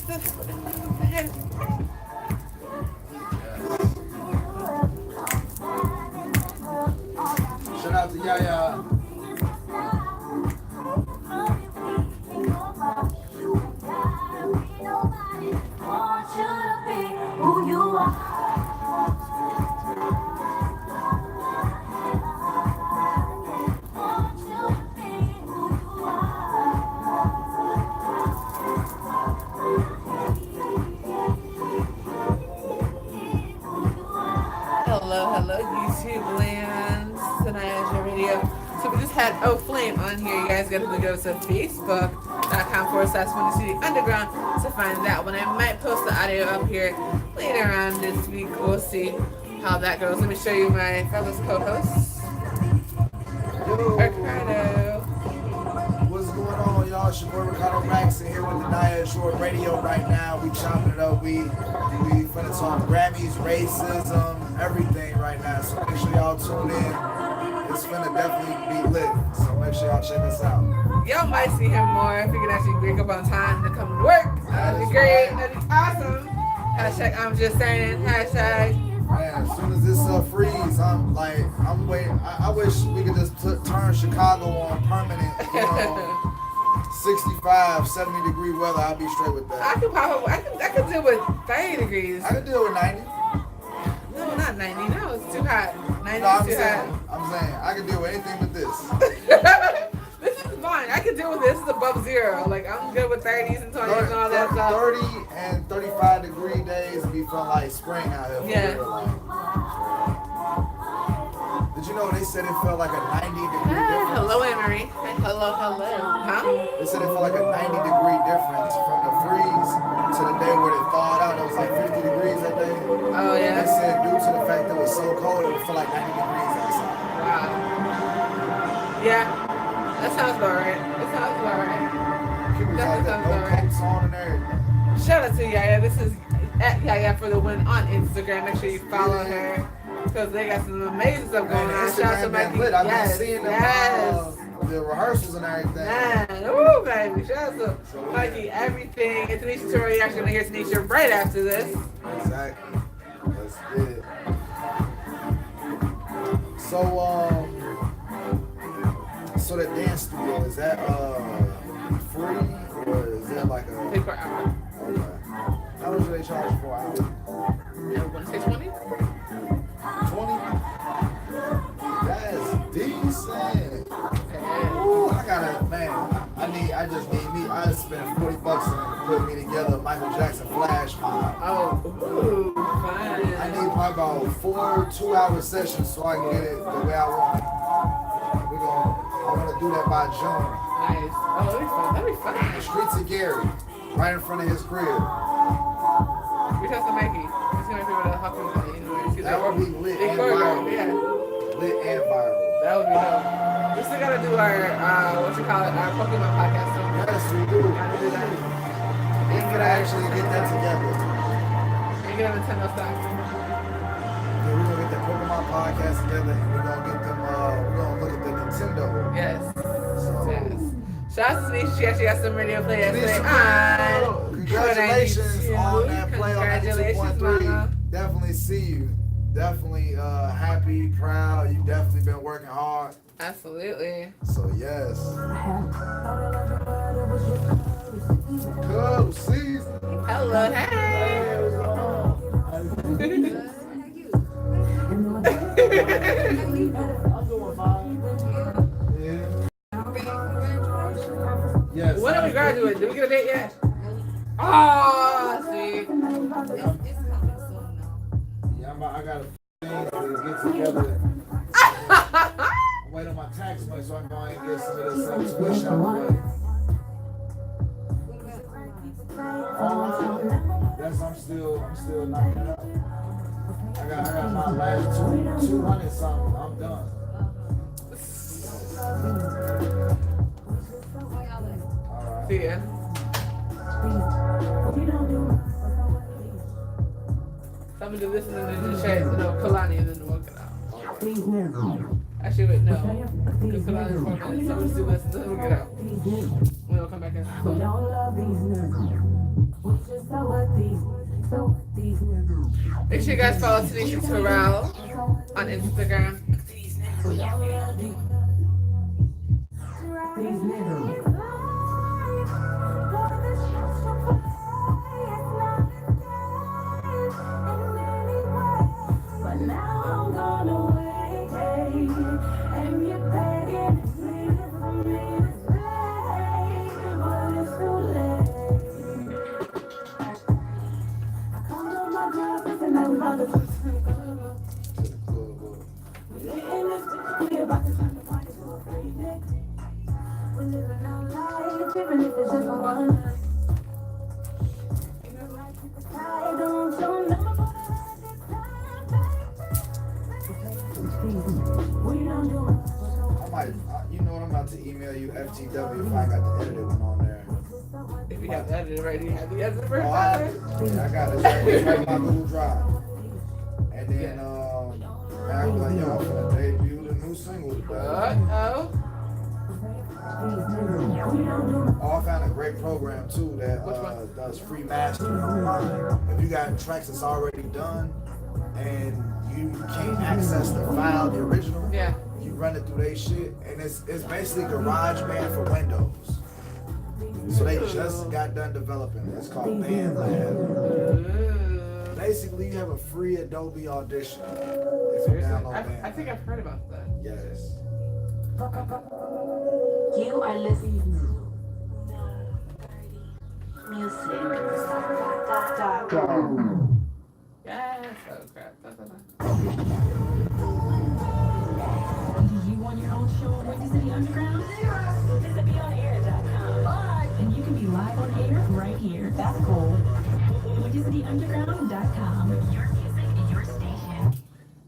Shout out to Yaya. Hello, YouTube land. Danaya, Azure Radio. So we just had Flame on here. You guys gotta go to facebook.com/Windy Underground to find that one. I might post the audio up here later on this week. We'll see how that goes. Let me show you my fellow co-hosts. Ricardo. What's going on, y'all? It's your boy Ricardo Braxton here with Danaya Azure Radio right now. We chopping it up. We finna talk Grammys, racism, everything right now. So make sure y'all tune in. It's finna definitely be lit. So make sure y'all check us out. Y'all might see him more if he can actually wake up on time to come to work. That'd be great. That'd be awesome. Hashtag I'm just saying. Hashtag. Man, as soon as this freeze, I'm waiting. I wish we could just turn Chicago on permanent. 65, 70 degree weather. I'll be straight with that. I could deal with 30 degrees. I could deal with 90. No, not 90. No, it's too hot. 90 No, is too hot. I'm saying I could deal with anything but this. This is fine. I could deal with this. It's above zero. Like, I'm good with 30s and 20s and all that stuff. 30 and 35 degree days be feeling like spring out here. Yeah. Did you know they said it felt like a 90 degree difference? Hello, Anne-Marie. Hello. Huh? They said it felt like a 90 degree difference from the freeze to the day where it thawed out. It was like 50 degrees that day. Oh, yeah? They said due to the fact that it was so cold, it would feel like 90 degrees outside. Wow. Yeah. That sounds about right. People out there, no coats on and everything. Shout out to Yaya. This is at Yaya for the win on Instagram. Make sure you follow her because they got some amazing stuff going on. Shout out to Mikey. I've been seeing them, the rehearsals and everything. Man, ooh, baby. Shout out to Mikey. Everything. And Tanisha Tori. You're actually going to hear Tanisha right after this. Exactly. Let's get it. So the dance studio, is that free or is that like a Pay per hour. Okay. How much do they charge for an hour? You want to say 20? 20? That's decent. Ooh, I just need me. I spent $40 to put me together Michael Jackson flash mob. Oh, ooh, fine. I need probably about 4 2-hour sessions so I can get it the way I want it. I'm gonna do that by June. Nice. Oh, that'd be fun. The streets of Gary, right in front of his crib. We talked to Mikey. He's gonna be able to hop in with you know. That would be lit and viral. Yeah. Lit and viral. That would be dope. We still gotta do our our Pokemon podcast. So Yes, we do. gotta do that. We can actually get that together. And get a Nintendo stock. Yeah, we're gonna get the Pokemon podcast together and we're gonna get them we're gonna look at the Nintendo. Yes. So Yes. Shout out to Tanisha. She actually got some radio play yesterday. Congratulations on that play on Congratulations, 92.3. Mama. Definitely see you. Definitely happy, proud. You've definitely been working hard. Absolutely. So yes. Cub season. Hello, hey. Yes. When are we graduating? Did we get a date yet? Oh, see. Yeah, I got a thing to get together. I'm waiting on my tax money so I can go ahead and get some of this tuition out of the way. Yes, I'm still knocking it out. I got my last 200 something. I'm done. Alright. See ya. So I'm gonna do this and then the shades, Kalani and then work it out. Actually, wait, no. Because Kalani is 4 minutes. So I'm gonna do this and then we'll get out. We'll come back in. Make sure you guys follow Tanisha Terrell on Instagram. You know what? I'm about to email you FTW if I got the edited one on there. If you have that already, have you had the first I got it. It's right in my Google Drive. And then, man, I'm like, yo, I'm gonna debut the new single today. Oh, I found a great program too that does free mastering online. If you got tracks that's already done and you can't access the file, the original, yeah, you run it through their shit, and it's basically GarageBand for Windows. So they just got done developing it. It's called BandLab. Basically, you have a free Adobe Audition. If you download I think I've heard about that. Yes. You are listening to music.com. Yes. Oh crap. Do you want your own show on Windy City Underground? Visit BeyondAir.com. And you can be live on air right here. That's cool. WindyCityUnderground.com. Your music and your station.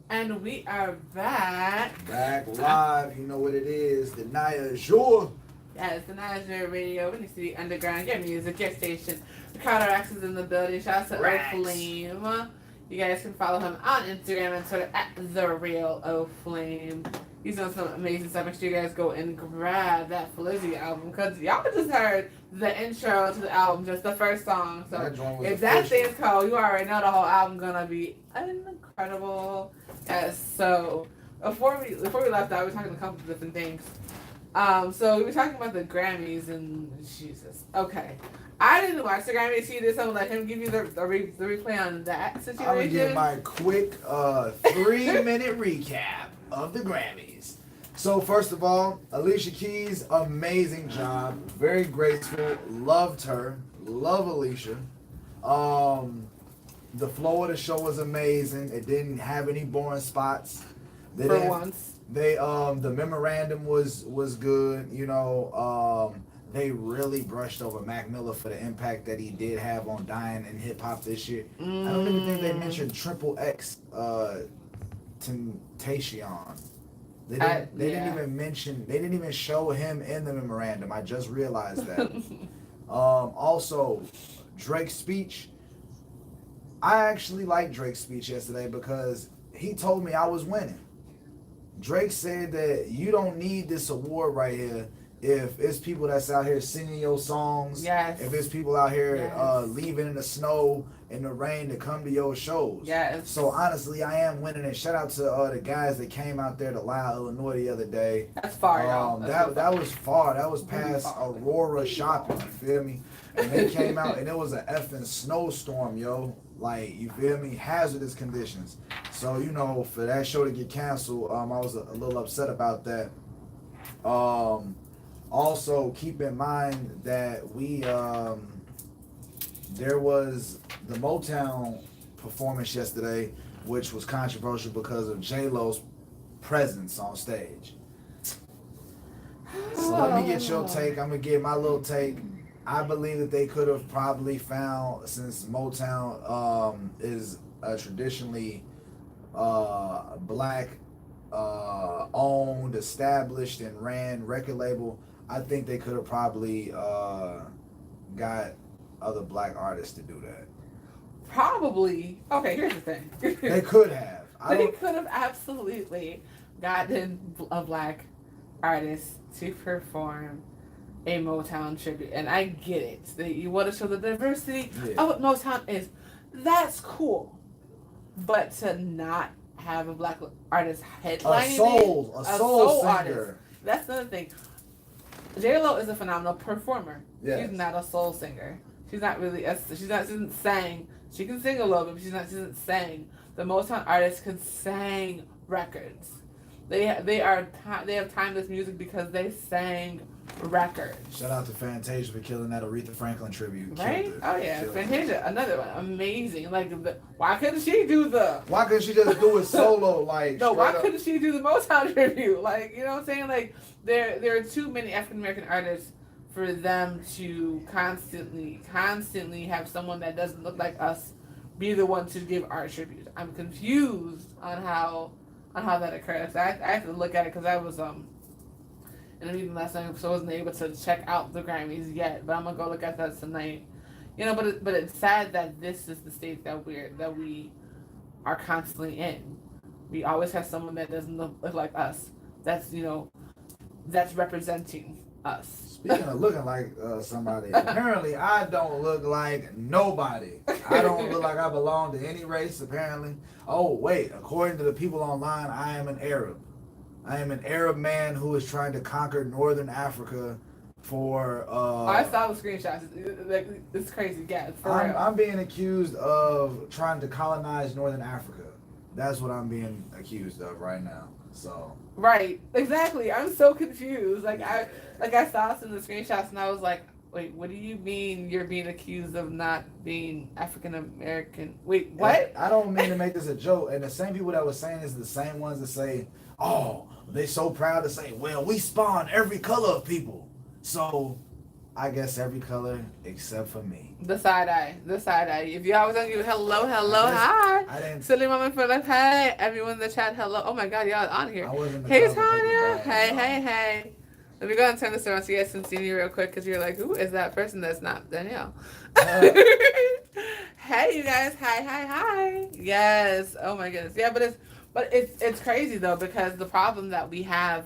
And we are back. Back live. You know what it is. Danaya, Azure. Yeah, it's the Azure Radio, Windy City Underground, your music, your station. Ricardo Rax is in the building. Shout out to O'Flame. You guys can follow him on Instagram and Twitter at @TheRealO'Flame. He's doing some amazing stuff. Make sure you guys go and grab that Flizzy album because y'all just heard the intro to the album, just the first song. So if that thing's cold, you already know the whole album gonna be incredible. Yes. So before we left out, we were talking a couple of different things. So we were talking about the Grammys and Jesus. Okay. I didn't watch the Grammys. See this, I'm gonna let him give you the replay on that situation. I'm gonna give my quick 3-minute recap of the Grammys. So first of all, Alicia Keys, amazing job, very graceful, loved her, love Alicia. The flow of the show was amazing. It didn't have any boring spots. For once. The memorandum was good, you know. They really brushed over Mac Miller for the impact that he did have on dying in hip hop this year. I don't even think they mentioned Triple X Temptation. They didn't even mention. They didn't even show him in the memorandum. I just realized that. Also, Drake's speech. I actually liked Drake's speech yesterday because he told me I was winning. Drake said that you don't need this award right here if it's people that's out here singing your songs. Yes. If it's people out here leaving in the snow and the rain to come to your shows. Yes. So honestly, I am winning. And shout out to the guys that came out there to Lyle, Illinois the other day. That's far, y'all. That was far. That was past Aurora shopping. You feel me? And they came out and it was an effing snowstorm, yo. Like, you feel me? Hazardous conditions. So, you know, for that show to get canceled, I was a little upset about that. Also, keep in mind that there was the Motown performance yesterday, which was controversial because of J-Lo's presence on stage. So let me get your take. I'm going to get my little take. I believe that they could have probably found, since Motown is a traditionally black owned, established, and ran record label, I think they could have probably got other black artists to do that. Probably. Okay, here's the thing. They could have. They could have absolutely gotten a black artist to perform a Motown tribute, and I get it. You want to show the diversity of what Motown is. that's cool. But to not have a black artist A headlining soul singer. artist, that's another thing. J-Lo is a phenomenal performer. Yes. She's not a soul singer. She's not really she doesn't sing. She can sing a little bit, but she doesn't sing. The Motown artists can sing records. They have timeless music because they sang records. Shout out to Fantasia for killing that Aretha Franklin tribute. Right? Oh yeah, Killed it. Fantasia, another one, amazing. Like, why couldn't she do the? Why couldn't she just do it solo? Like, No, why straight up? couldn't she do the Motown tribute? Like, you know what I'm saying? Like, there are too many African American artists for them to constantly have someone that doesn't look like us be the one to give our tribute. I'm confused on how that occurred. So I have to look at it because I was in a meeting last night, so I wasn't able to check out the Grammys yet. But I'm gonna go look at that tonight. You know, but it's sad that this is the state that we are constantly in. We always have someone that doesn't look like us. That's representing us. Speaking of looking like somebody, apparently I don't look like nobody. I don't look like I belong to any race, apparently. Oh, wait, according to the people online, I am an Arab. I am an Arab man who is trying to conquer northern Africa for... I saw the screenshots. It's crazy. Yeah, it's for real. I'm being accused of trying to colonize northern Africa. That's what I'm being accused of right now. So... Right, exactly. I'm so confused. I saw some of the screenshots and I was like, wait, what do you mean you're being accused of not being African American? Wait, what? I don't mean to make this a joke. And the same people that were saying this are the same ones that say, oh, they so proud to say, well, we spawn every color of people. So I guess every color except for me. The side eye. If y'all was gonna give hello, hi. I didn't. Silly moment for like, hey, everyone in the chat, hello. Oh my God, y'all on here. I wasn't. Hey, Tanya. Hey. Let me go and turn this around so you guys can see me real quick because you're like, who is that person that's not Danielle? Hey, you guys. Hi. Yes. Oh my goodness. Yeah, but it's crazy though because the problem that we have.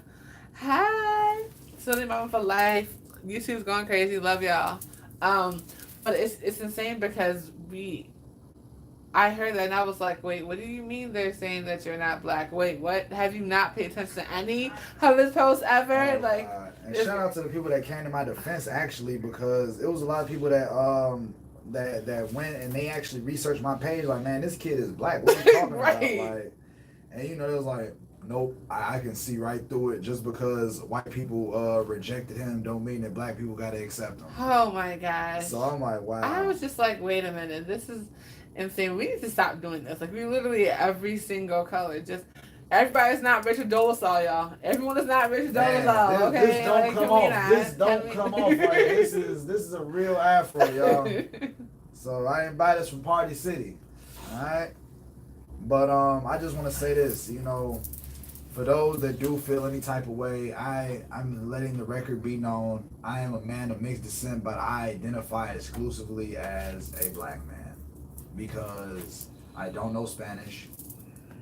Hi, Silly moment for life. YouTube's going crazy. Love y'all. But it's insane because I heard that and I was like, wait, what do you mean they're saying that you're not black? Wait, what? Have you not paid attention to any of this post ever? And shout out to the people that came to my defense actually because it was a lot of people that went and they actually researched my page like, man, this kid is black. What are you talking Right. about? Like, and it was like, nope, I can see right through it. Just because white people rejected him don't mean that black people got to accept him. Oh my gosh. So I'm like, wow. I was just like, wait a minute, this is insane. We need to stop doing this. Like, we literally every single color. Just everybody's not Richard Dolezal, y'all. Everyone is not Richard Dolezal. Okay, this don't come off. This don't come off. Right? This is a real afro, y'all. So I ain't buy this from Party City. All right. But I just want to say this, for those that do feel any type of way, I'm letting the record be known. I am a man of mixed descent, but I identify exclusively as a black man because I don't know Spanish.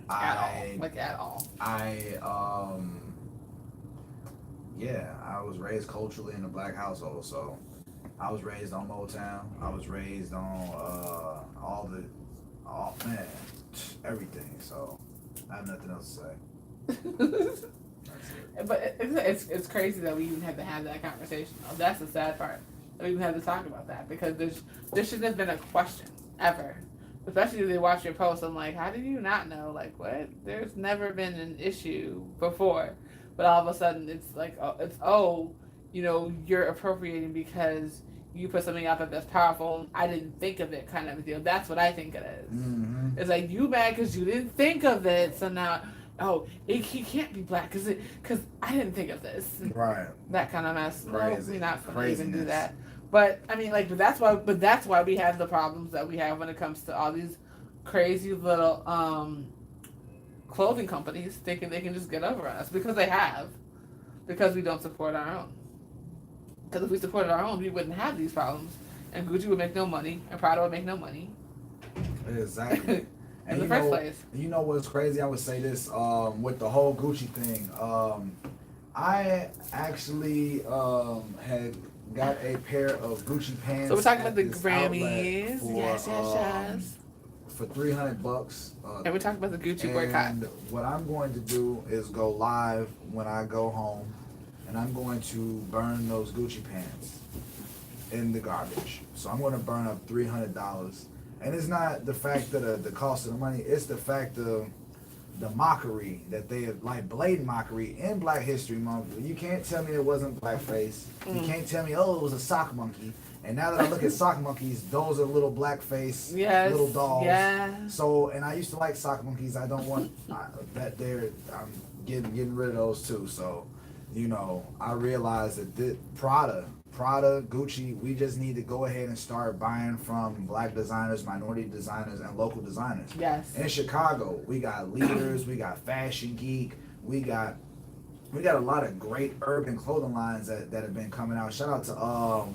At all. I was raised culturally in a black household, so I was raised on Motown. I was raised on everything. So I have nothing else to say. But it's crazy that we even had to have that conversation. That's the sad part. That we even had to talk about that because there shouldn't have been a question ever. Especially if they watch your post, I'm like, how did you not know? Like, what? There's never been an issue before, but all of a sudden it's like, you're appropriating because you put something out that's powerful. And I didn't think of it, kind of a deal. That's what I think it is. Mm-hmm. It's like you mad because you didn't think of it, so now. He can't be black because I didn't think of this. Right. That kind of mess. Crazy. No, we're not going to even do Craziness. that. But I mean, but that's why we have the problems that we have when it comes to all these crazy little clothing companies thinking they can just get over us because we don't support our own. Because if we supported our own, we wouldn't have these problems, and Gucci would make no money, and Prada would make no money. Exactly. In the first place. You know what's crazy? I would say this with the whole Gucci thing. I actually had got a pair of Gucci pants. So we're talking about the at this Grammys. outlet Yes. for $300. And we talked about the Gucci boycott. And what I'm going to do is go live when I go home, and I'm going to burn those Gucci pants in the garbage. So I'm going to burn up $300. And it's not the fact that the cost of the money, it's the fact of the mockery that they have, like blatant mockery in Black History Month. You can't tell me it wasn't blackface. You can't tell me, oh, it was a sock monkey. And now that I look at sock monkeys, those are little blackface little dolls. Yeah. So, and I used to like sock monkeys. I don't want that there. I'm getting rid of those too. So, you know, I realized that Prada, Gucci, we just need to go ahead and start buying from Black designers, minority designers, and local designers. Yes. In Chicago, we got Leaders, we got Fashion Geek, we got a lot of great urban clothing lines that have been coming out. Shout out to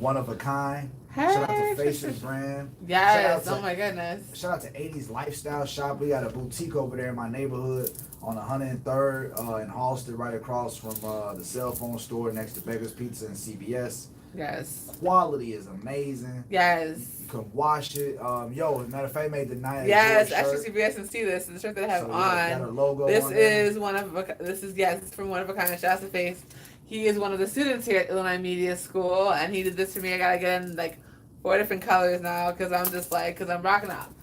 One of a Kind. Hey. Shout out to Faces Brand. Yes. Oh my goodness. Shout out to 80s Lifestyle Shop. We got a boutique over there in my neighborhood on 103rd in Halsted, right across from the cell phone store next to Beggar's Pizza and CBS. Yes. Quality is amazing. Yes. You can wash it. Yo, matter of fact, made the Danaya. Yes, actually, CBS can see this. The shirt that I have so on. got a logo this on is one of this is from One of a Kind. Shout out to Face. He is one of the students here at Illinois Media School, and he did this for me. I gotta get in like 4 different colors now because I'm rocking out.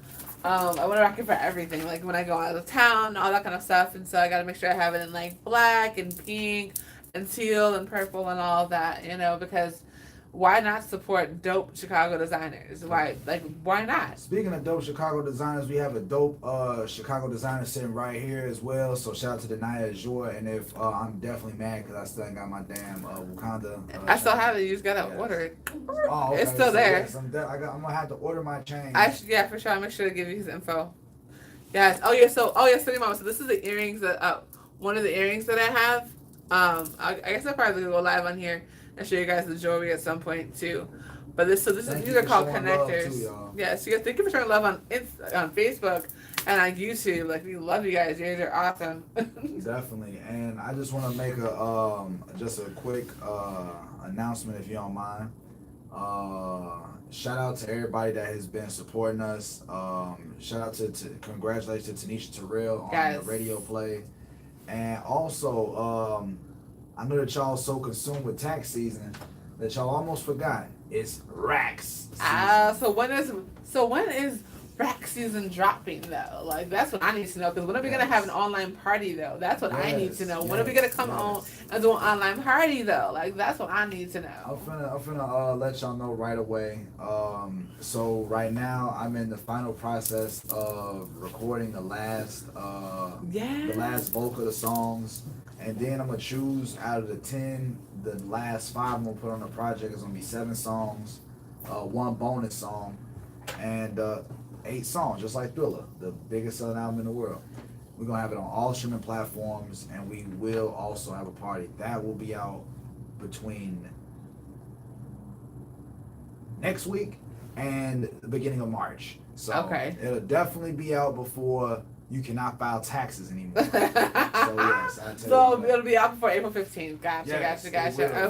I want to rock it for everything, like when I go out of town, all that kind of stuff, and so I gotta make sure I have it in like black and pink and teal and purple and all of that, you know, because why not support dope Chicago designers? Why not? Speaking of dope Chicago designers, we have a dope Chicago designer sitting right here as well. So shout out to Danaya, Azure. And if I'm definitely mad because I still ain't got my damn Wakanda. I still have it. You just gotta order it. Oh, okay. It's still there. Yes, I'm gonna have to order my chain. Yeah, for sure. I'll make sure to give you his info. Yes. Oh yeah. So Mama. So this is the earrings that one of the earrings that I have. I guess I'll probably go live on here and show you guys the jewelry at some point too. But these are called connectors. Yes, yeah, thank you for showing love on Facebook and on YouTube. Like, we love you guys. You guys are awesome. Definitely. And I just want to make just a quick announcement, if you don't mind. Shout out to everybody that has been supporting us. Shout out to congratulations to Tanisha Terrell on the radio play. And also, I know that y'all so consumed with tax season that y'all almost forgot. It's Racks season. So when is rack season dropping though? Like, that's what I need to know. Because when are we gonna have an online party though? That's what I need to know. When are we gonna come on and do an online party though? Like, that's what I need to know. I'm finna let y'all know right away. So right now I'm in the final process of recording the last bulk of the songs, and then I'm gonna choose out of the 10, the last 5 I'm gonna put on the project is gonna be 7 songs, 1 bonus song, and 8 songs, just like Thriller, the biggest selling album in the world. We're gonna have it on all streaming platforms, and we will also have a party that will be out between next week and the beginning of March. So it'll definitely be out before you cannot file taxes anymore. So yes, I tell you. It'll be out before April 15th. Gotcha.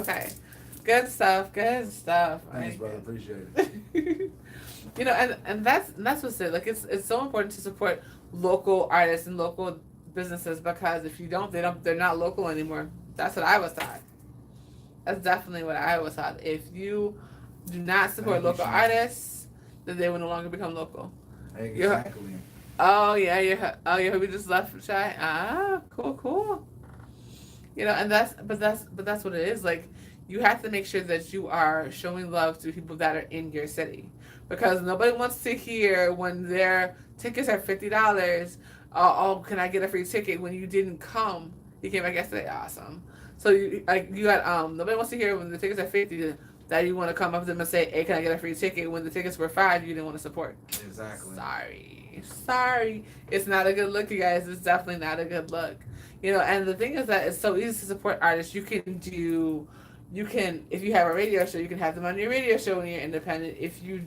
Okay. Good stuff. Thanks, brother. Appreciate it. You know, and that's what's it. Like, it's so important to support local artists and local businesses, because if you don't, they're not local anymore. That's what I was taught. That's definitely what I was taught. If you do not support local artists, then they will no longer become local. Exactly. We just left Shy. Cool. You know, and that's what it is. Like, you have to make sure that you are showing love to people that are in your city, because nobody wants to hear when their tickets are $50. Oh, can I get a free ticket when you didn't come? You came back yesterday. Awesome. So nobody wants to hear when the tickets are $50 that you want to come up to them and say, hey, can I get a free ticket, when the tickets were $5 you didn't want to support. Exactly. Sorry. It's not a good look, you guys. It's definitely not a good look. You know, and the thing is that it's so easy to support artists. If you have a radio show, you can have them on your radio show when you're independent. If you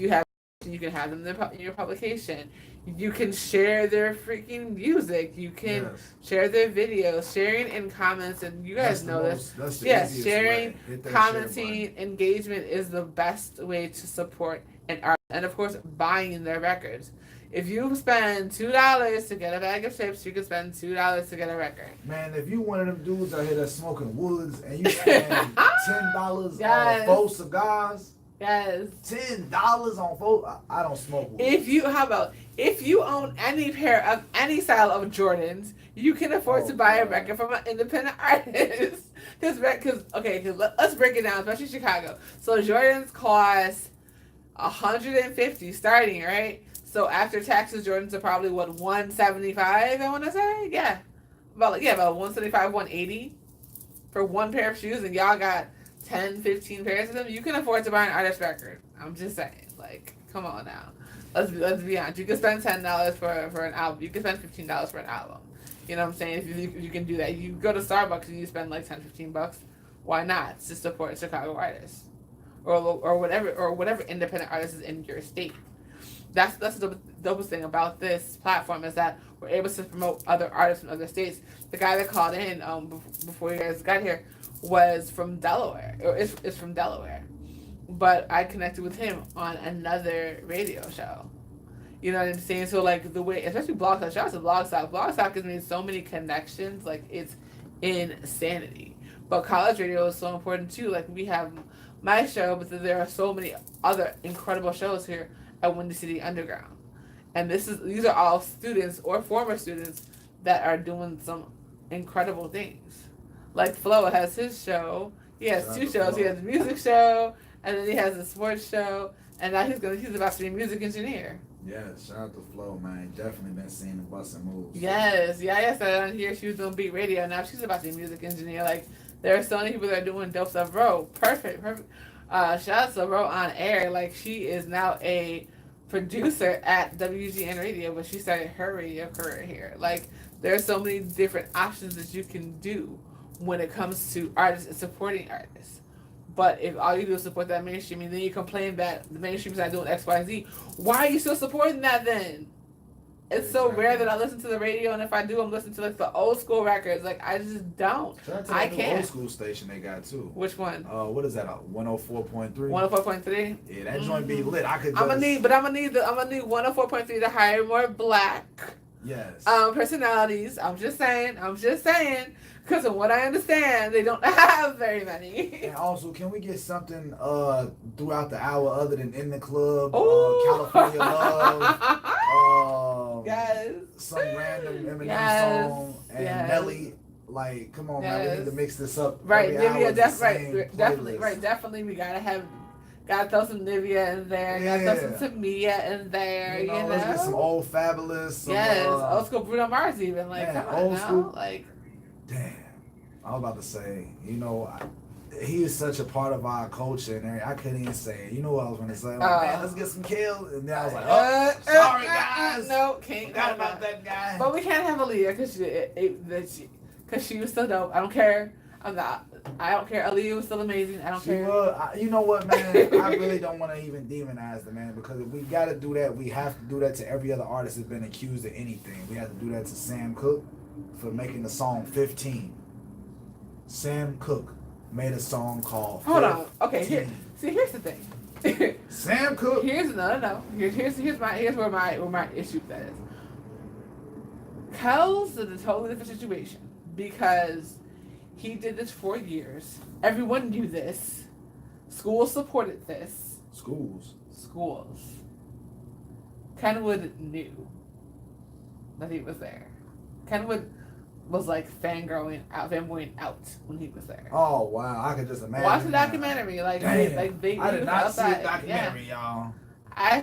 have, you can have them in your publication. You can share their freaking music. You can share their videos, sharing in comments, and you guys know this. Yes, sharing, commenting, engagement is the best way to support and of course buying their records. If you spend $2 to get a bag of chips, you can spend $2 to get a record. Man, if you one of them dudes out here that's smoking woods and you spend $10 Yes. on 4 cigars, Yes. $10 on 4, I don't smoke woods. If you own any pair of any style of Jordans, you can afford to buy a record from an independent artist. Because let's break it down, especially Chicago. So Jordans cost $150 starting, right? So after taxes, Jordans are probably what, $175, I want to say. Yeah, about $175, $180 for one pair of shoes, and y'all got 10, 15 pairs of them. You can afford to buy an artist record. I'm just saying, like, come on now. Let's be honest. You can spend $10 for an album. You can spend $15 for an album. You know what I'm saying? If you can do that, you go to Starbucks and you spend like $10-15. Why not? To support Chicago artists, or whatever independent artist is in your state. That's the dopest thing about this platform is that we're able to promote other artists from other states. The guy that called in before you guys got here was from Delaware, or is from Delaware, but I connected with him on another radio show. You know what I'm saying? So like the way, especially Blog Talk, shout out to Blog Talk. Blog Talk has made so many connections, like it's insanity. But college radio is so important too. Like we have my show, but there are so many other incredible shows here at Windy City Underground. And these are all students or former students that are doing some incredible things. Like Flo has his show. He has 2 shows. He has a music show, and then he has a sports show, and now he's about to be a music engineer. Yes, shout out to Flo, man. Definitely been seeing the busting moves. Yes, I said on here she was doing beat radio. Now she's about to be a music engineer. Like there are so many people that are doing dope stuff. Bro, perfect. Shout out to Ro on air. Like she is now a producer at WGN Radio, but she started her radio career here. Like there are so many different options that you can do when it comes to artists and supporting artists. But if all you do is support that mainstream and then you complain that the mainstream's not doing X, Y, and Z, why are you still supporting that then? It's so rare that I listen to the radio, and if I do, I'm listening to like the old school records. Like I just don't. I can't. Old school station they got too. Which one? What is that? 104.3. 104.3. Yeah, that joint be lit. I could. I'm gonna need 104.3 to hire more black. Yes. Personalities. I'm just saying. Because of what I understand, they don't have very many. And also, can we get something throughout the hour other than In the Club, Ooh. California Love, yes. some random Eminem song, and Nelly? Like, come on, man, we need to mix this up. Right, Nivea, definitely. Definitely, we gotta throw some Nivea in there. Yeah. Gotta throw some Tamia in there. You know, let's get some Old Fabulous. Old school Bruno Mars even. Like, man, come on now. School. Like. Damn, I was about to say, he is such a part of our culture, and I couldn't even say it. You know what I was going to say? Like, man, let's get some kills. And then I was like, sorry, guys. No, can't. Forgot about that guy. But we can't have Aaliyah because she was still dope. I don't care. I don't care. Aaliyah was still amazing. I don't care. You know what, man? I really don't want to even demonize the man, because if we got to do that, we have to do that to every other artist that's been accused of anything. We have to do that to Sam Cooke for making the song 15. Sam Cooke made a song called 15. Hold on. Okay, here's the thing. Sam Cooke. Here's where my issue with that is. Kel's in a totally different situation because he did this for years. Everyone knew this. Schools supported this. Schools. Kenwood knew that he was there. Kenwood was like fanboying out when he was there. Oh wow, I could just imagine. Watch the documentary, I did not see a documentary, y'all. I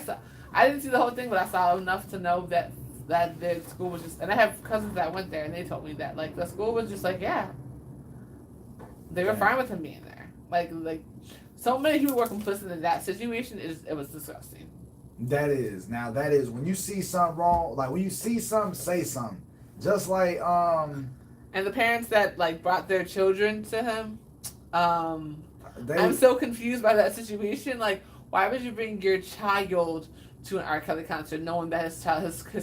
didn't see the whole thing, but I saw enough to know that the school was just, and I have cousins that went there, and they told me that like the school was just like, yeah, they were fine with him being there. Like so many people were complicit in that situation. It was disgusting. That is when you see something wrong, like when you see something, say something. Just like and the parents that like brought their children to him, I'm so confused by that situation. Like, why would you bring your child to an R. Kelly concert knowing that his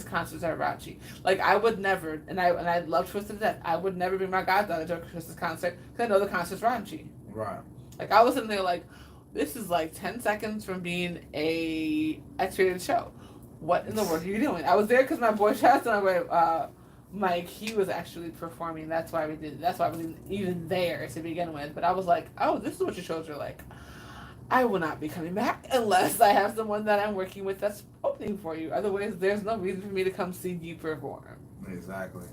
concerts are raunchy? Like, I would never, and I love Twisted to death. I would never bring my goddaughter to a Chris's concert because I know the concert's raunchy. Right. Like, I was sitting there like, this is like 10 seconds from being a X-rated show. What in the world are you doing? I was there because my boy Chaz and Mike, he was actually performing. That's why we did it. That's why I was even there to begin with. But I was like, oh, this is what your shows are like. I will not be coming back unless I have someone that I'm working with that's opening for you. Otherwise, there's no reason for me to come see you perform. Exactly.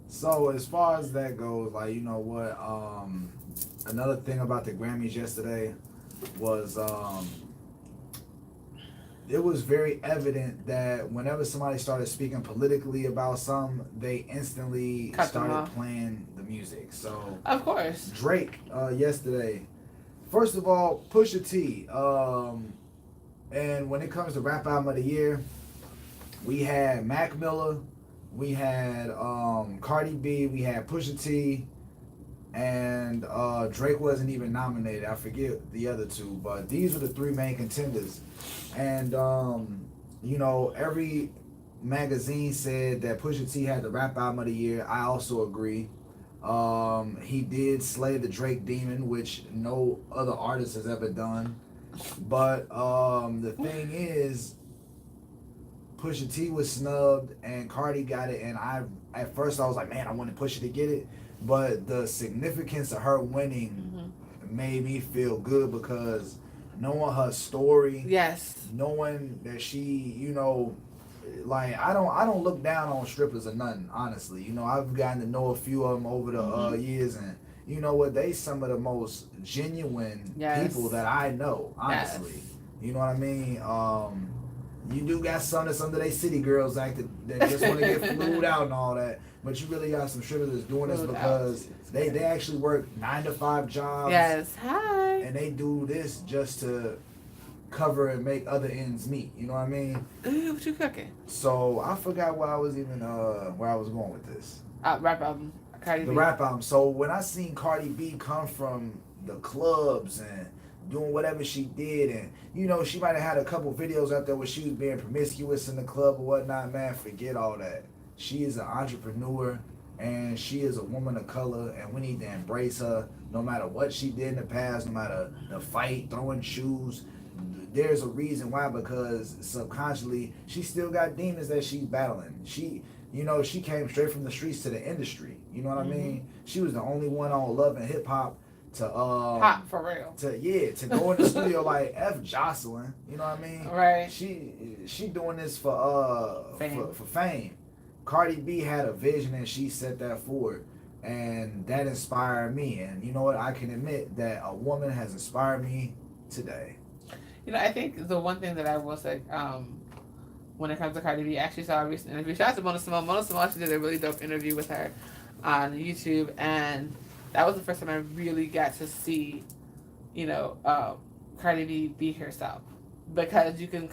So as far as that goes, like, you know what, another thing about the Grammys yesterday was it was very evident that whenever somebody started speaking politically about something, they instantly started playing the music. So of course, Drake yesterday. First of all, Pusha T. And when it comes to Rap Album of the Year, we had Mac Miller, we had Cardi B, we had Pusha T, and Drake wasn't even nominated. I forget the other two, but these were the three main contenders. And you know, every magazine said that Pusha T had the Rap Album of the Year. I also agree. He did slay the Drake demon, which no other artist has ever done. But the thing is, Pusha T was snubbed and Cardi got it, and at first I was like, man, I wanted Pusha to get it, but the significance of her winning made me feel good because knowing her story, knowing that she, you know, like I don't look down on strippers or nothing, honestly. You know, I've gotten to know a few of them over the years, and you know what, they some of the most genuine people that I know, honestly. You know what I mean? You do got some that's under they city girls that just want to get flued out and all that, but you really got some strippers that's doing this because they actually work 9-to-5 jobs. And they do this just to cover and make other ends meet. You know what I mean? What you cooking? So I forgot where I was going with this. Rap album, Cardi B. The rap album. So when I seen Cardi B come from the clubs and doing whatever she did, and you know, she might have had a couple videos out there where she was being promiscuous in the club or whatnot, man, forget all that. She is an entrepreneur and she is a woman of color, and we need to embrace her no matter what she did in the past, no matter the fight, throwing shoes. There's a reason why, because subconsciously she still got demons that she's battling. She, you know, she came straight from the streets to the industry. You know what I mean? She was the only one on Love and Hip Hop to pop for real. To go in the studio like F Jocelyn. You know what I mean? Right. She doing this for fame. Cardi B had a vision and she set that forward, and that inspired me. And you know what? I can admit that a woman has inspired me today. You know, I think the one thing that I will say, when it comes to Cardi B, I actually saw a recent interview. Shout out to Mona Simone. Mona Simone actually did a really dope interview with her on YouTube, and that was the first time I really got to see, you know, Cardi B be herself, because you can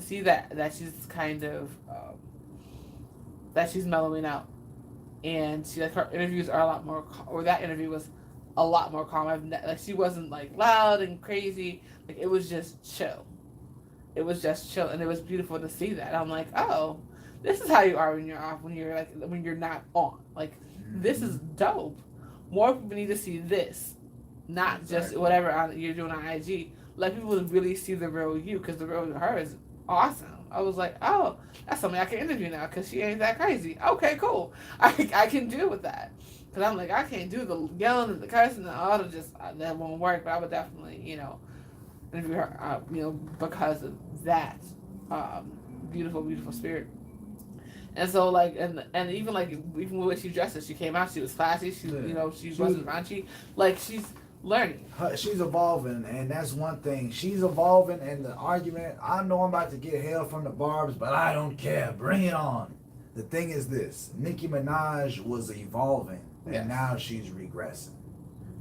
see that she's kind of that she's mellowing out, and she, like, her interviews are a lot more, or that interview was a lot more calm. Like, she wasn't like loud and crazy. Like, it was just chill. It was just chill, and it was beautiful to see that. I'm like, oh, this is how you are when you're off, when you're not on. Like, this is dope. More people need to see this, not just whatever you're doing on IG. Let people really see the real you, because the real her is awesome. I was like, oh, that's something I can interview now, because she ain't that crazy. Okay, cool. I can deal with that. Because I'm like, I can't do the yelling and the cursing and all of just, that won't work. But I would definitely, you know, interview her, you know, because of that beautiful, beautiful spirit. And so, like, and even like, even when she dressed, she came out, she was classy. She, you know, she wasn't raunchy. Like, she's learning. She's evolving, and that's one thing. She's evolving, and the argument, I know I'm about to get hell from the barbs, but I don't care. Bring it on. The thing is this: Nicki Minaj was evolving, and now she's regressing.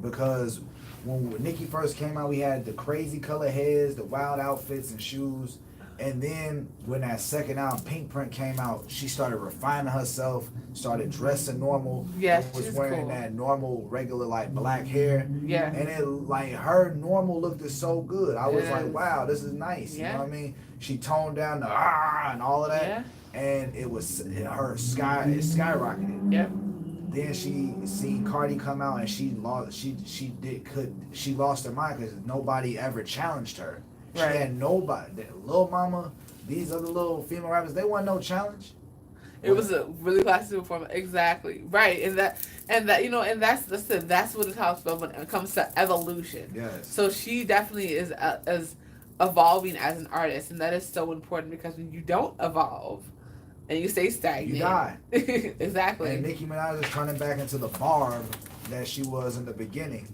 Because when Nicki first came out, we had the crazy color heads, the wild outfits and shoes. And then when that second album, Pink Print, came out, she started refining herself, started dressing normal. Was wearing that normal, regular, like, black hair. Yeah. And it, like, her normal looked so good. I was like, wow, this is nice. You know what I mean? She toned down the and all of that. And it was, it skyrocketed. Yep. then she seen Cardi come out and she lost. She lost her mind because nobody ever challenged her. She Right. had nobody. Lil Mama, these other little female rappers, they want no challenge. It was a really classic performance, exactly right, and that's what it talks about when it comes to evolution. Yes. So she definitely is as evolving as an artist, and that is so important because when you don't evolve and you stay stagnant, You die. Exactly. And Nicki Minaj is turning back into the Barb that she was in the beginning,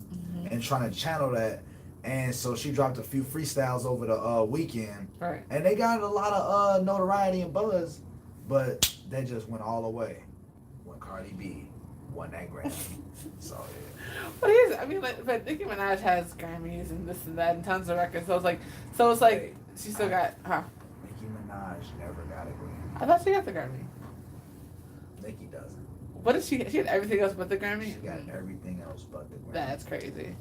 and trying to channel that. And so she dropped a few freestyles over the weekend, Right. and they got a lot of notoriety and buzz, but that just went all away when Cardi B won that Grammy. So yeah. But but Nicki Minaj has Grammys and this and that and tons of records. So it's like Wait, she still got, huh? Nicki Minaj never got a Grammy. I thought she got the Grammy. Nicki doesn't. What did she? She had everything else but the Grammy. She got everything else but the Grammy. That's crazy.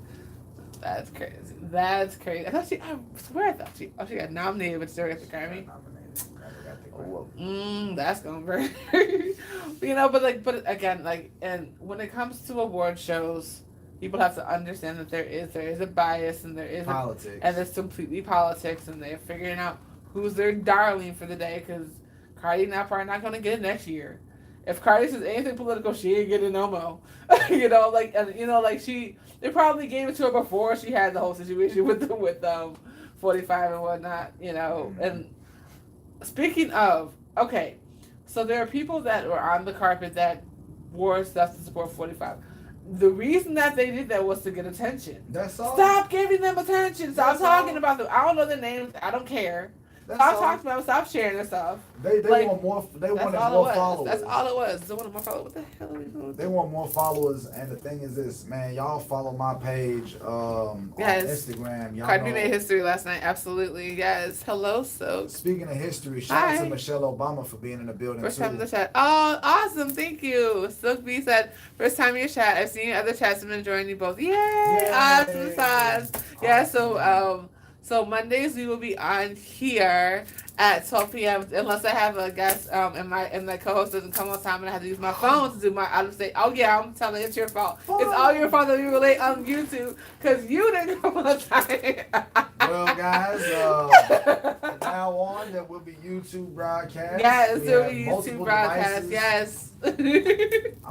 That's crazy. That's crazy. I swear I thought she got nominated but still got the Grammy. Nominated. Never got the Grammy. Well, that's gonna burn. But again, and when it comes to award shows, people have to understand that there is a bias and there is Politics. and it's completely politics, and they're figuring out who's their darling for the day because Cardi now probably not gonna get it next year. If Cardi says anything political, she ain't getting no more. They probably gave it to her before she had the whole situation with 45 and whatnot, and. Speaking of, okay, so there are people that were on the carpet that wore stuff to support 45. The reason that they did that was to get attention. That's all. Stop giving them attention. Stop That's talking all. about them. I don't know their names. I don't care. That's Stop all. talking about them. Stop sharing their stuff. They Like, want more. They That's wanted all more it was. followers. That's all it was. They wanted more followers. What the hell are we doing? They want more followers, and the thing is this, man. Y'all follow my page on Yes. Instagram. Y'all Cardi B know. made history last night. Absolutely. Yes. Hello, so. Speaking of history, shout out Hi. to Michelle Obama for being in the building First too. time in the chat. Oh, awesome. Thank you. Silk B said, first time in your chat. I've seen your other chats and been enjoying you both. Yay! Awesome sauce. Yeah, so Mondays we will be on here at 12 p.m. unless I have a guest and my co-host doesn't come on time and I have to use my phone to do my out of state. Oh yeah, I'm telling you, it's your fault. It's all your fault that we were late on YouTube because you didn't come on time. Well, guys, from now on there will be YouTube broadcasts. Yes, We there will have be multiple YouTube broadcasts. devices. Yes. I'm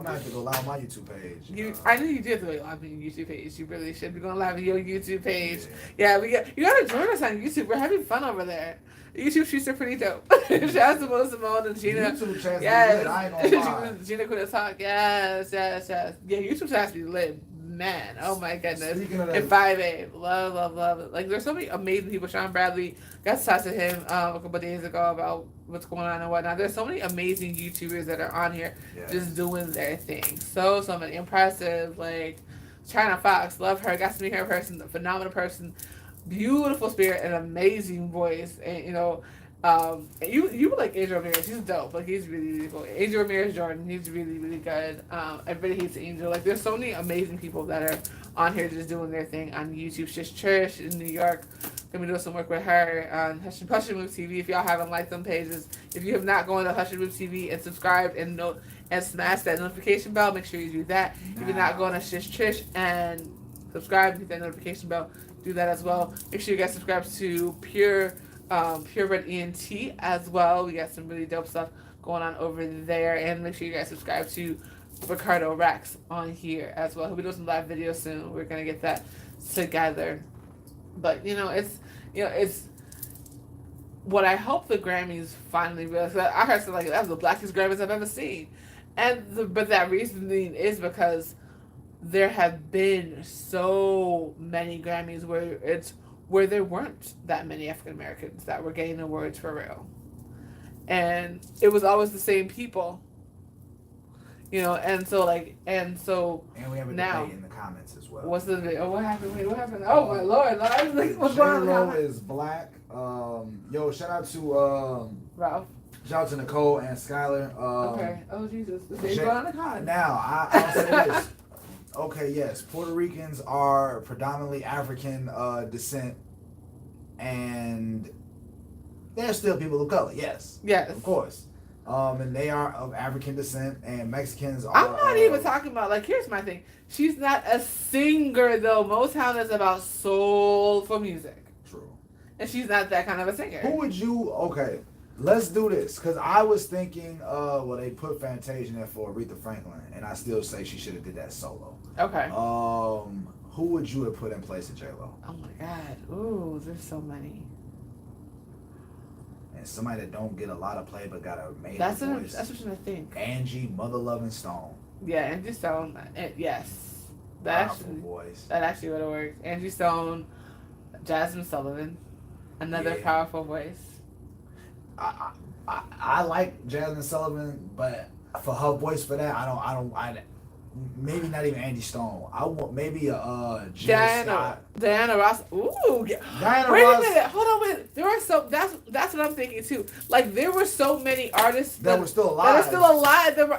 gonna have to go live on my YouTube page. I know you do have to go live on your YouTube page. You really should be going live on your YouTube page. Yeah, you gotta join us on YouTube. We're having fun over there. YouTube streets are pretty dope. Shout out to Melissa Simone and Gina. YouTube chats Yes. be lit, I ain't gonna lie. Gina Quinn talk. Yes. Yeah, YouTube chats be lit. Man, oh my goodness. Speaking of And that, 5A. Love it. Like, there's so many amazing people. Sean Bradley, got to talk to him a couple of days ago about what's going on and whatnot. There's so many amazing YouTubers that are on here yes. just doing their thing. So many. Impressive. Like, China Fox, love her. Got to meet her in person. Phenomenal person. Beautiful spirit and amazing voice. And, you would like Angel Ramirez. He's dope. Like, he's really, really cool. Angel Ramirez Jordan, he's really, really good. Everybody hates Angel. Like, there's so many amazing people that are on here just doing their thing on YouTube. Shish Trish in New York. Gonna be doing some work with her on Hush and Move TV. If y'all haven't liked them pages, if you have not gone to Hush and Move TV and subscribed and smash that notification bell, make sure you do that. If you're not going to Shish Trish and subscribe, hit that notification bell, do that as well. Make sure you guys subscribe to Pure Red ENT as well. We got some really dope stuff going on over there. And make sure you guys subscribe to Ricardo Rax on here as well. He'll be doing some live videos soon. We're gonna get that together. But it's what I hope the Grammys finally realize. I heard something like that was the blackest Grammys I've ever seen, but that reasoning is because there have been so many Grammys where there weren't that many African Americans that were getting awards for real, and it was always the same people. And so And we have a now, debate in the comments as well. what's the debate? Oh, what happened? Wait, what happened? Oh my Lord! I was like, what's going on? J-Lo is black. Shout out to Ralph. shout out to Nicole and Skylar. Okay. Oh Jesus! They're going on the con. Now I'll say this. Okay, yes, Puerto Ricans are predominantly African descent, and they're still people of color. Yes. Yes. Of course. And they are of African descent, and Mexicans are. I'm not even talking about, like, here's my thing. She's not a singer, though. Motown is about soulful music. True. And she's not that kind of a singer. Who would you, okay, let's do this. Because I was thinking, well, they put Fantasia in there for Aretha Franklin, and I still say she should have did that solo. Okay. Who would you have put in place of J-Lo? Oh, my God. Ooh, there's so many. And somebody that don't get a lot of play but got a amazing That's voice. what I think. Angie, Mother Loving Stone. Yeah, Angie Stone. Yes. Powerful voice. That actually would have worked. Angie Stone, Jasmine Sullivan, another powerful voice. I like Jasmine Sullivan, but for her voice for that, I maybe not even Angie Stone. I want maybe a Diana Ross. Ooh, Diana wait Ross. a minute. Hold on, wait. There are so that's what I'm thinking too. Like there were so many artists that were still alive. That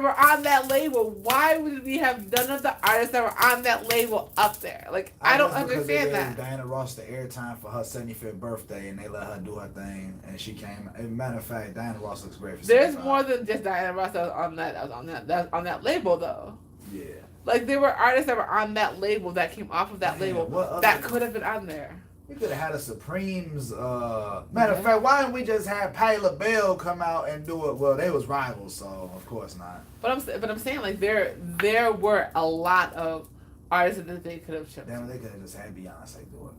were on that label. Why would we have none of the artists that were on that label up there? Like I don't understand that. Diana Ross the airtime for her 75th birthday, and they let her do her thing, and she came. As a matter of fact, Diana Ross looks great for. There's more than just Diana Ross that was on that label though. Yeah. Like there were artists that were on that label that came off of that label that could have been on there. We could have had a Supremes. Matter of fact, why didn't we just have Patti LaBelle come out and do it? Well, they was rivals, so of course not. But I'm saying like there were a lot of artists that they could have chosen. Damn, they could have just had Beyonce do it.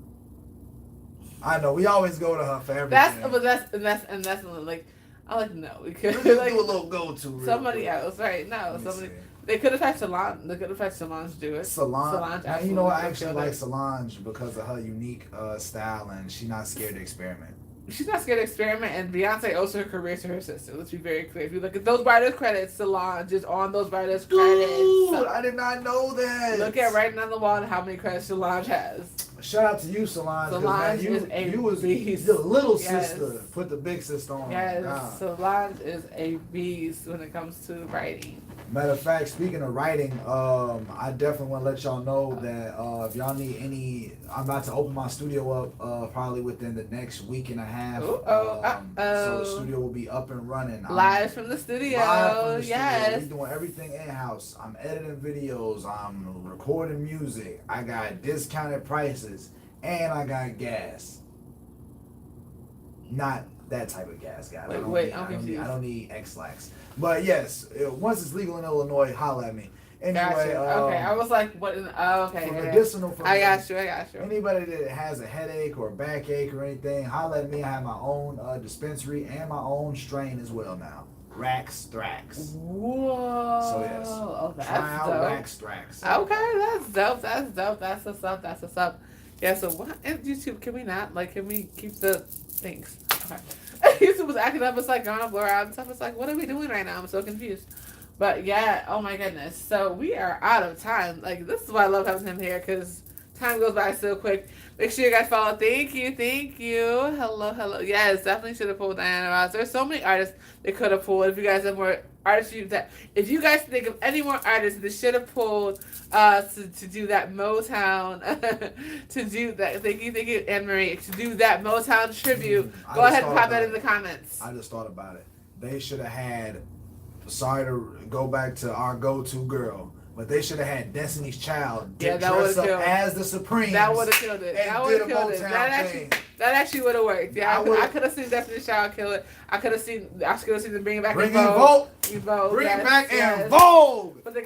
I know we always go to her for everything. That's like I like no we could like do a little go to somebody else, right? No, somebody. They could have had Solange. They could have had Solange do it. Solange. You know, I actually like Solange because of her unique style, and she's not scared to experiment. She's not scared to experiment, and Beyonce owes her career to her sister. Let's be very clear. If you look at those writers' credits, Solange is on those writers' credits. Dude, I did not know that. Look at writing on the wall how many credits Solange has. Shout out to you, Solange. Solange man, you was the little sister. Put the big sister on. Yes, Solange is a beast when it comes to writing. Matter of fact, speaking of writing, I definitely want to let y'all know that if y'all need any, I'm about to open my studio up probably within the next week and a half. So the studio will be up and running. Live from the studio. Yes. We're doing everything in-house. I'm editing videos. I'm recording music. I got discounted prices. And I got gas. Not that type of gas, guys. I don't need X-Lax. But yes, once it's legal in Illinois, holla at me. Anyway, gotcha. Okay, I was like, what? Okay, for medicinal. I got you. Anybody that has a headache or a backache or anything, holla at me. I have my own dispensary and my own strain as well now. Rax Thrax. Whoa. So yes. Oh, that's try out dope. Rax Thrax. Okay, that's dope. That's what's up. Yeah, so what YouTube can we not? Like, can we keep the things? Okay. YouTube was acting up. It's like gonna blur out and stuff. It's like, what are we doing right now? I'm so confused. But yeah, oh my goodness. So we are out of time. Like, this is why I love having him here, because time goes by so quick. Make sure you guys follow. Thank you. Hello. Yes, definitely should have pulled Diana Ross. There's so many artists they could have pulled. If you guys have more artists, if you guys think of any more artists they should have pulled to do that Motown, to do that. Thank you, Anne Marie, to do that Motown tribute. Go ahead and pop that in the comments. I just thought about it. They should have had. Sorry to go back to our go-to girl, but they should have had Destiny's Child dress up as the Supremes. That would have killed it. That actually would have worked. Yeah, I could have seen Destiny's Child kill it. I could have seen them bring it back in Vogue. Bring it back in Vogue. But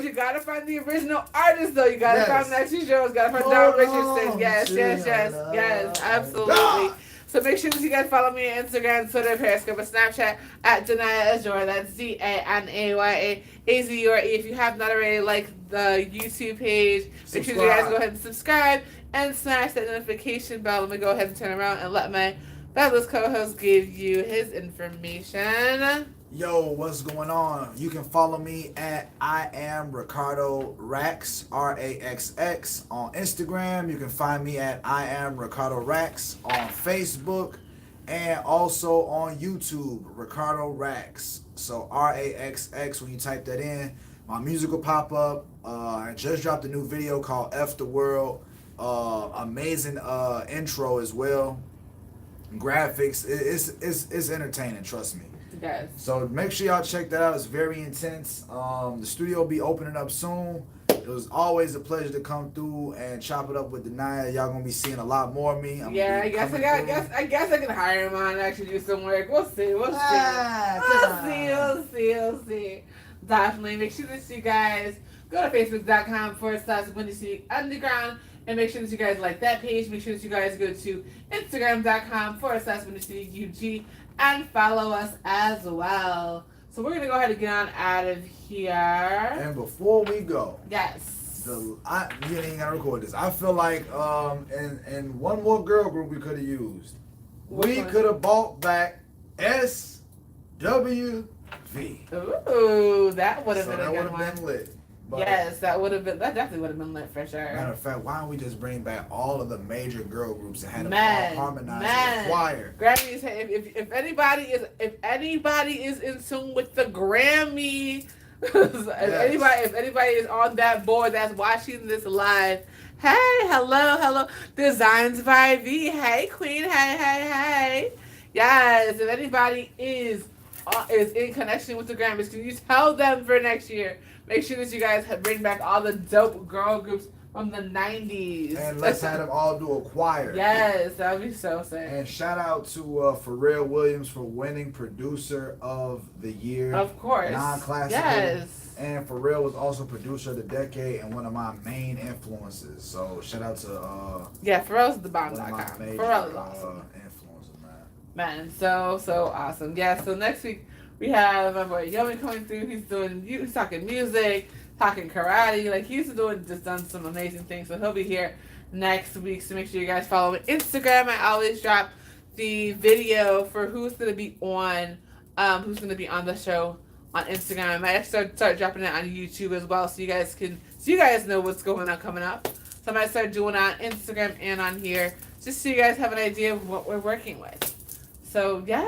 you gotta find the original artist though. You gotta find that Jones. Gotta find Don Richardson. Yes, absolutely. So make sure that you guys follow me on Instagram, Twitter, Periscope, and Snapchat at Danaya Azure. That's Danaya Azure. If you have not already liked the YouTube page, make sure you guys go ahead and subscribe and smash that notification bell. Let me go ahead and turn around and let my fabulous co-host give you his information. Yo, what's going on? You can follow me at I am Ricardo Rax, RAXX on Instagram. You can find me at I am Ricardo Rax on Facebook and also on YouTube, Ricardo Rax. So RAXX, when you type that in, my music will pop up. I just dropped a new video called F the World. Amazing intro as well. Graphics, it's entertaining, trust me. Yes. So make sure y'all check that out. It's very intense. The studio will be opening up soon. It was always a pleasure to come through and chop it up with Danaya. Y'all gonna be seeing a lot more of me. Yeah, I guess I can hire him on and actually do some work. We'll see. We'll see. Definitely. Make sure that you guys go to facebook.com/Windy City Underground and make sure that you guys like that page. Make sure that you guys go to instagram.com/Windy City UG and follow us as well. So we're gonna go ahead and get on out of here. And before we go, yes, you ain't gotta record this. I feel like in one more girl group we could have used. We could have bought back SWV. Ooh, that would have been a good one. Been lit. But yes, that definitely would have been lit for sure. Matter of fact, why don't we just bring back all of the major girl groups and have them all harmonize in a choir? Grammys, if anybody is in tune with the Grammy, if anybody is on that board that's watching this live, hey, hello, Designs by V, hey Queen, hey. Yes, if anybody is in connection with the Grammys, can you tell them for next year? Make sure that you guys bring back all the dope girl groups from the 90s. And let's have them all do a choir. Yes, that would be so sick. And shout out to Pharrell Williams for winning Producer of the Year. Of course. Non-classical. Yes. And Pharrell was also Producer of the Decade and one of my main influences. So shout out to Pharrell's the bomb.com. Pharrell is awesome. Influences, man, so awesome. Yeah, so next week we have my boy Yomi coming through. He's talking music, talking karate. Like he's done some amazing things. So he'll be here next week. So make sure you guys follow me on Instagram. I always drop the video for who's gonna be on the show on Instagram. I might start dropping it on YouTube as well, so you guys know what's going on coming up. So I might start doing it on Instagram and on here, just so you guys have an idea of what we're working with. So yeah,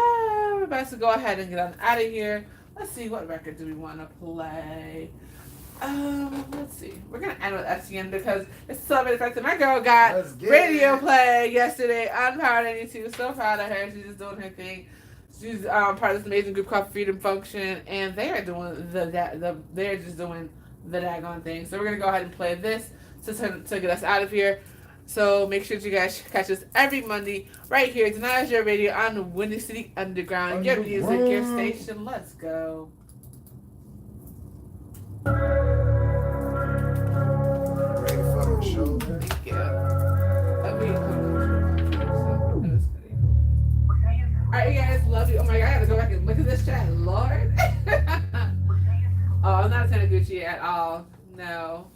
we're about to go ahead and get on out of here. Let's see, what record do we want to play? Let's see. We're gonna end with Etienne because it's so effective. My girl got radio play yesterday on Power 92. So proud of her. She's just doing her thing. She's part of this amazing group called Freedom Function, and they are doing they're just doing the daggone thing. So we're gonna go ahead and play this to get us out of here. So make sure you guys catch us every Monday right here. Danaya Azure Radio on Windy City Underground. Your music, your station. Let's go. Ready for the show? Thank you. Alright, you guys, love you. Oh my god, I gotta go back and look at this chat. Lord. Oh, I'm not a fan of Gucci at all. No.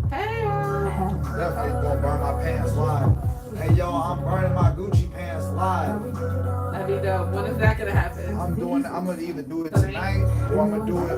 Hey, definitely gonna burn my pants live. Hey, yo, I'm burning my Gucci pants live. That'd be dope. When is that gonna happen? I'm gonna either do it tonight or I'm gonna do it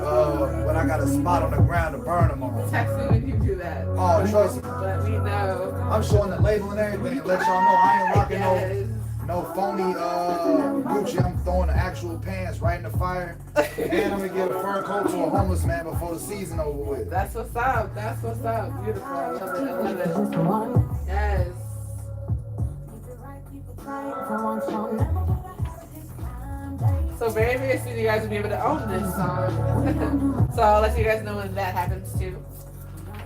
when I got a spot on the ground to burn them on. Text me when you do that. Oh, trust me. Let me know. I'm showing the label and everything. Let y'all know I ain't rocking no phony Gucci. I'm throwing the actual pants right in the fire. And I'm gonna give a fur coat to a homeless man before the season over with. That's what's up. Beautiful. I love it. Yes. So very, very soon you guys will be able to own this song. So I'll let you guys know when that happens too.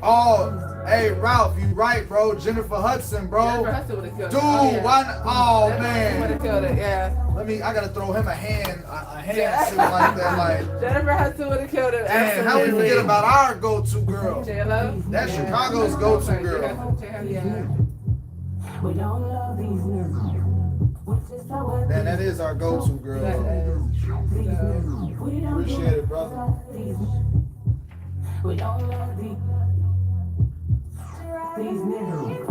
Oh, hey Ralph, you right, bro. Jennifer Hudson, bro. Jennifer Hudson would have killed it. Dude, why not? Oh, man. Would have killed it, yeah. I gotta throw him a hand suit like that, like. Jennifer Hudson would have killed it. And how we forget about our go-to girl? J-Lo? That's Chicago's go-to girl. Yeah. Man, that is our go-to girl. Appreciate it, brother. We don't love these niggas.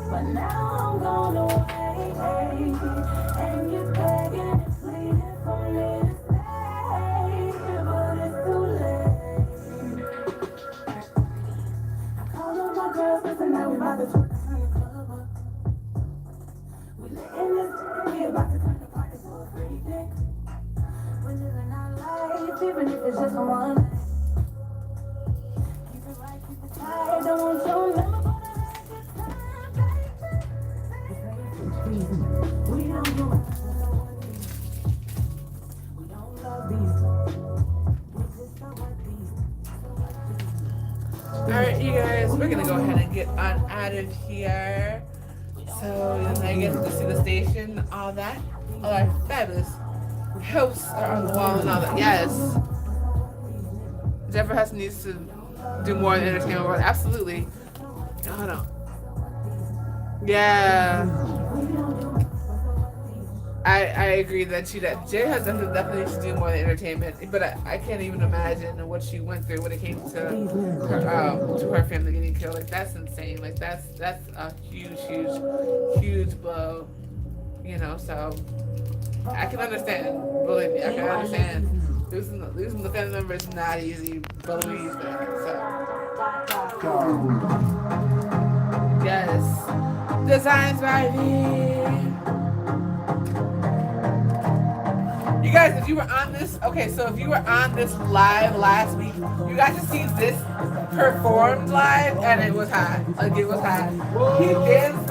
But now I'm gone away, and you're begging and pleading for me to stay, but it's too late. I called all my girls, listen, now we about to turn the club up. We letting this, we about to turn the party to a free day. We're living our life, even if it's just one night. Keep it right, keep it tight, don't want your number, but I like it. we're gonna go ahead and get on out of here. So then I get to see the station, all that. All our fabulous hosts are on the wall and all that. Yes. Jennifer Hudson needs to do more in the entertainment world. Absolutely. Hold on. Yeah. I agree that Jay has definitely to do more in entertainment, but I can't even imagine what she went through when it came to her family getting killed. Like that's insane. Like that's a huge blow. You know, so I can understand. Believe me, I can understand. Losing the family member is not easy. Believe me. So yes, designs by me. You guys, if you were on this, okay, so if you were on this live last week, you got to see this performed live, and it was hot. Like, it was hot. He danced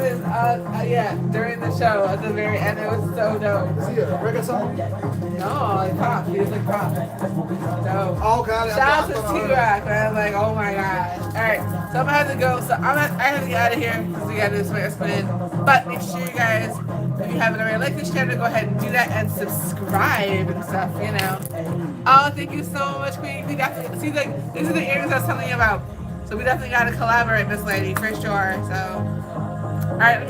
during the show at the very end. It was so dope. Is he a reggae song? No, like pop. He was like pop. Dope. Oh, God. Shout out to T-Rock, man. Like, oh my gosh. Alright, so I'm gonna have to go. So I have to get out of here because we gotta do some explain. But make sure you guys, if you haven't already, like this channel, go ahead and do that and subscribe and stuff, you know. Oh, thank you so much, Queen. We definitely see, like, these are the areas I was telling you about. So we definitely gotta collaborate, Miss Lady, for sure. So, alright,